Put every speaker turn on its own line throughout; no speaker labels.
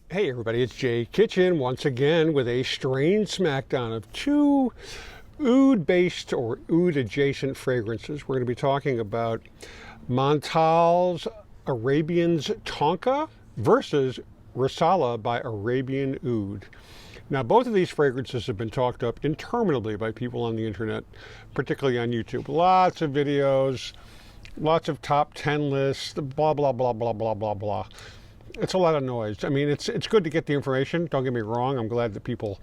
Hey everybody, it's Jay Kitchen once again with a strange smackdown of two oud-based or oud-adjacent fragrances. We're going to be talking about Montal's Arabian's Tonka versus Resala by Arabian Oud. Now, both of these fragrances have been talked up interminably by people on the internet, particularly on YouTube. Lots of videos, lots of top 10 lists, blah, blah, blah, blah, blah, blah, blah. It's a lot of noise. I mean, it's good to get the information. Don't get me wrong. I'm glad that people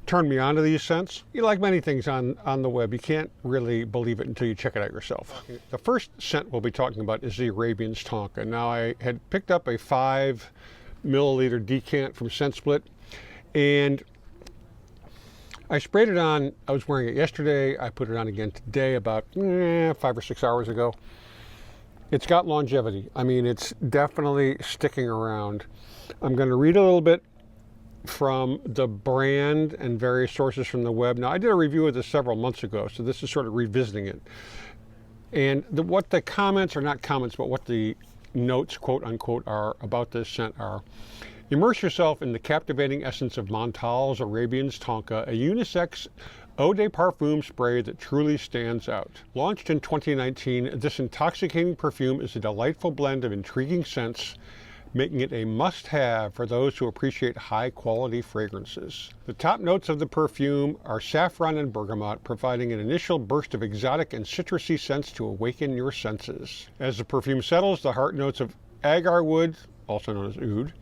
turn me on to these scents. You like many things on the web, you can't really believe it until you check it out yourself. The first scent we'll be talking about is the Arabian's Tonka. Now, I had picked up a 5 milliliter decant from Scent Split, and I sprayed it on. I was wearing it yesterday. I put it on again today about 5 or 6 hours ago. It's got longevity. I mean, it's definitely sticking around. I'm going to read a little bit from the brand and various sources from the web. Now, I did a review of this several months ago, so this is sort of revisiting it. And what the comments, or not comments, but what the notes, quote unquote, are about this scent are: immerse yourself in the captivating essence of Montal's Arabian's Tonka, a unisex eau de parfum spray that truly stands out. Launched in 2019, this intoxicating perfume is a delightful blend of intriguing scents, making it a must-have for those who appreciate high-quality fragrances. The top notes of the perfume are saffron and bergamot, providing an initial burst of exotic and citrusy scents to awaken your senses. As the perfume settles, the heart notes of agar wood, also known as oud,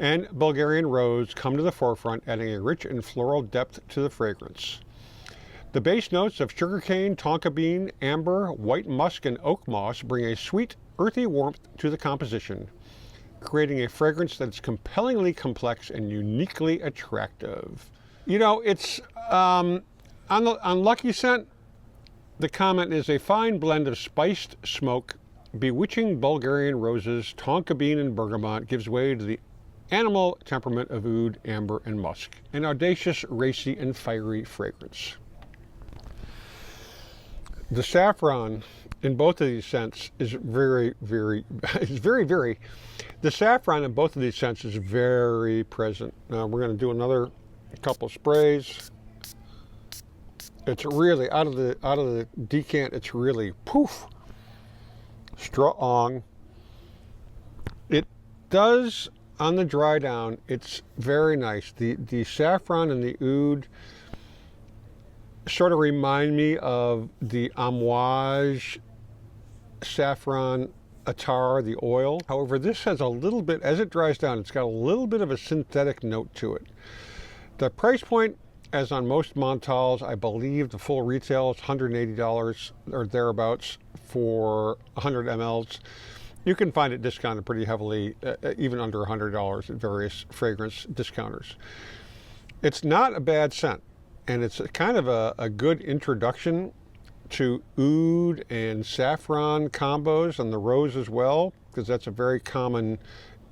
and Bulgarian rose come to the forefront, adding a rich and floral depth to the fragrance. The base notes of sugarcane, tonka bean, amber, white musk, and oak moss bring a sweet, earthy warmth to the composition, creating a fragrance that is compellingly complex and uniquely attractive. You know, it's on Lucky Scent, the comment is a fine blend of spiced smoke, bewitching Bulgarian roses, tonka bean, and bergamot gives way to the animal temperament of oud, amber, and musk. An audacious, racy, and fiery fragrance. The saffron in both of these scents is very, the saffron in both of these scents is very present. Now we're going to do another couple sprays. It's really, out of the decant, it's really poof, strong. It does, on the dry down, it's very nice. The saffron and the oud sort of remind me of the Amouage saffron attar, the oil. However, this has a little bit, as it dries down, it's got a little bit of a synthetic note to it. The price point, as on most Montals, I believe the full retail is $180 or thereabouts for 100 mLs. You can find it discounted pretty heavily, even under $100 at various fragrance discounters. It's not a bad scent, and it's kind of a good introduction to oud and saffron combos, and the rose as well, because that's a very common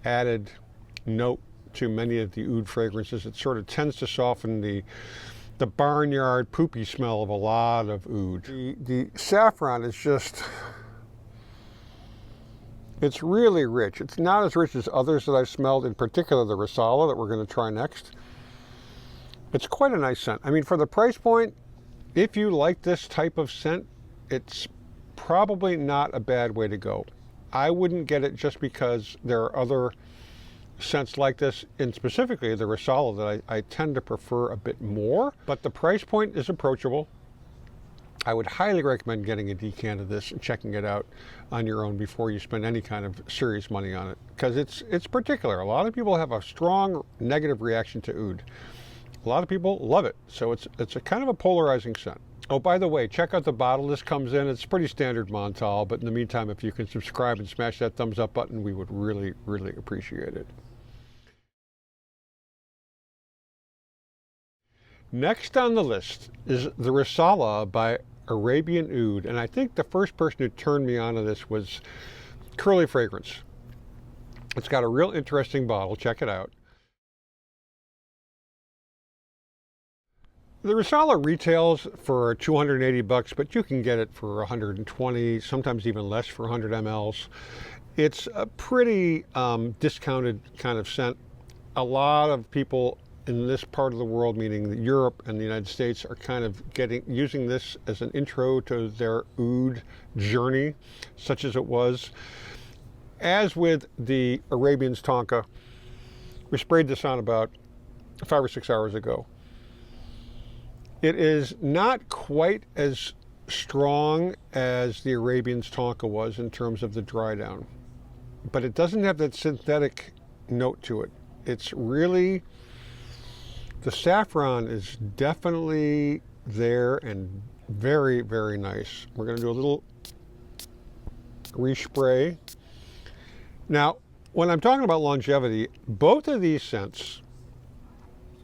added note to many of the oud fragrances. It sort of tends to soften the barnyard poopy smell of a lot of oud. The saffron is just, it's really rich. It's not as rich as others that I've smelled, in particular the Resala that we're going to try next. It's quite a nice scent. I mean, for the price point, if you like this type of scent, it's probably not a bad way to go. I wouldn't get it just because there are other scents like this, and specifically the Resala, that I tend to prefer a bit more, but the price point is approachable. I would highly recommend getting a decant of this and checking it out on your own before you spend any kind of serious money on it, because it's particular. A lot of people have a strong negative reaction to oud. A lot of people love it, so it's a kind of a polarizing scent. Oh, by the way, check out the bottle this comes in. It's pretty standard Montal, but in the meantime, if you can subscribe and smash that thumbs up button, we would really, really appreciate it. Next on the list is the Resala by Arabian Oud, and I think the first person who turned me on to this was Curly Fragrance. It's got a real interesting bottle. Check it out. The Resala retails for $280, but you can get it for 120, sometimes even less for 100 mLs. It's a pretty discounted kind of scent. a lot of people in this part of the world, meaning Europe and the United States, are kind of using this as an intro to their oud journey, such as it was. As with the Arabian's Tonka, we sprayed this on about 5 or 6 hours ago. It is not quite as strong as the Arabian's Tonka was in terms of the dry down, but it doesn't have that synthetic note to it. It's really, the saffron is definitely there and very, very nice. We're going to do a little respray. Now, when I'm talking about longevity, both of these scents,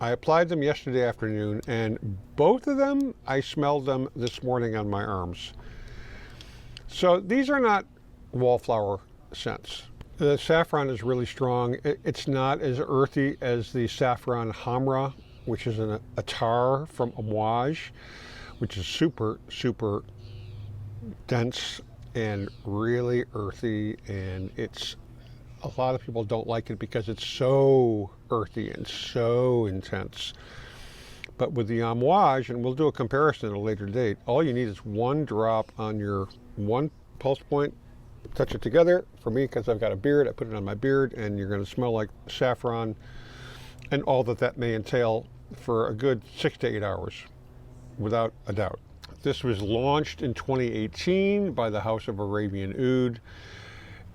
I applied them yesterday afternoon, and both of them, I smelled them this morning on my arms. So these are not wallflower scents. The saffron is really strong. It's not as earthy as the saffron hamra, which is an attar from Amouage, which is super, super dense and really earthy, and a lot of people don't like it because it's so earthy and so intense. But with the Amouage, and we'll do a comparison at a later date, all you need is one drop on your one pulse point, touch it together. For me, because I've got a beard, I put it on my beard, and you're going to smell like saffron and all that may entail for a good 6 to 8 hours, without a doubt. This was launched in 2018 by the House of Arabian Oud.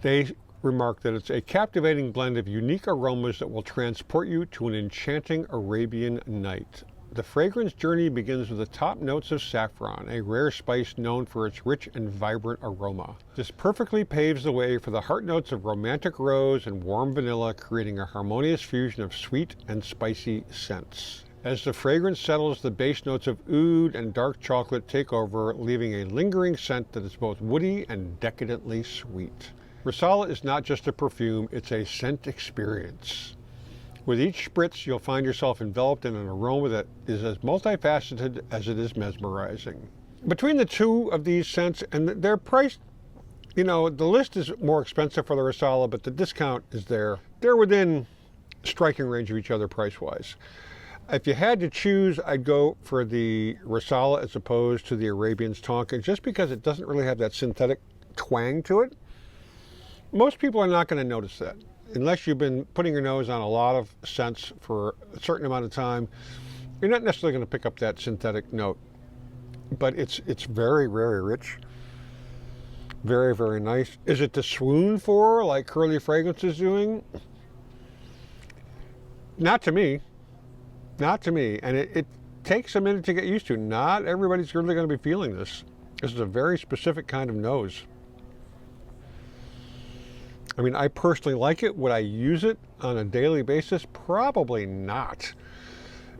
They remarked that it's a captivating blend of unique aromas that will transport you to an enchanting Arabian night. The fragrance journey begins with the top notes of saffron, a rare spice known for its rich and vibrant aroma. This perfectly paves the way for the heart notes of romantic rose and warm vanilla, creating a harmonious fusion of sweet and spicy scents. As the fragrance settles, the base notes of oud and dark chocolate take over, leaving a lingering scent that is both woody and decadently sweet. Resala is not just a perfume, it's a scent experience. With each spritz, you'll find yourself enveloped in an aroma that is as multifaceted as it is mesmerizing. Between the two of these scents, and they're priced, the list is more expensive for the Resala, but the discount is there. They're within striking range of each other price-wise. If you had to choose, I'd go for the Resala as opposed to the Arabian's Tonka, just because it doesn't really have that synthetic twang to it. Most people are not going to notice that. Unless you've been putting your nose on a lot of scents for a certain amount of time, you're not necessarily going to pick up that synthetic note. But it's very, very rich. Very, very nice. Is it to swoon for, like Curly Fragrance is doing? Not to me. Not to me. And it takes a minute to get used to. Not everybody's really going to be feeling this. This is a very specific kind of nose. I mean, I personally like it. Would I use it on a daily basis? Probably not,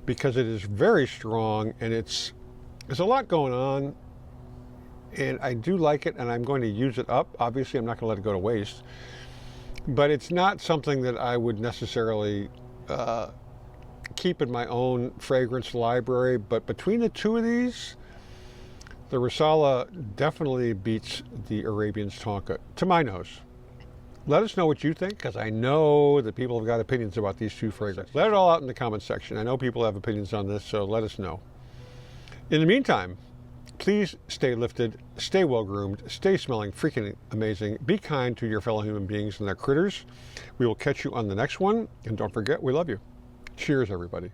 because it is very strong and there's a lot going on, and I do like it, and I'm going to use it up. Obviously, I'm not going to let it go to waste, but it's not something that I would necessarily keep in my own fragrance library. But between the two of these, the Resala definitely beats the Arabian's Tonka, to my nose. Let us know what you think, because I know that people have got opinions about these two fragrances. Let it all out in the comments section. I know people have opinions on this, so let us know. In the meantime, please stay lifted, stay well groomed, stay smelling freaking amazing. Be kind to your fellow human beings and their critters. We will catch you on the next one, and don't forget, we love you. Cheers, everybody.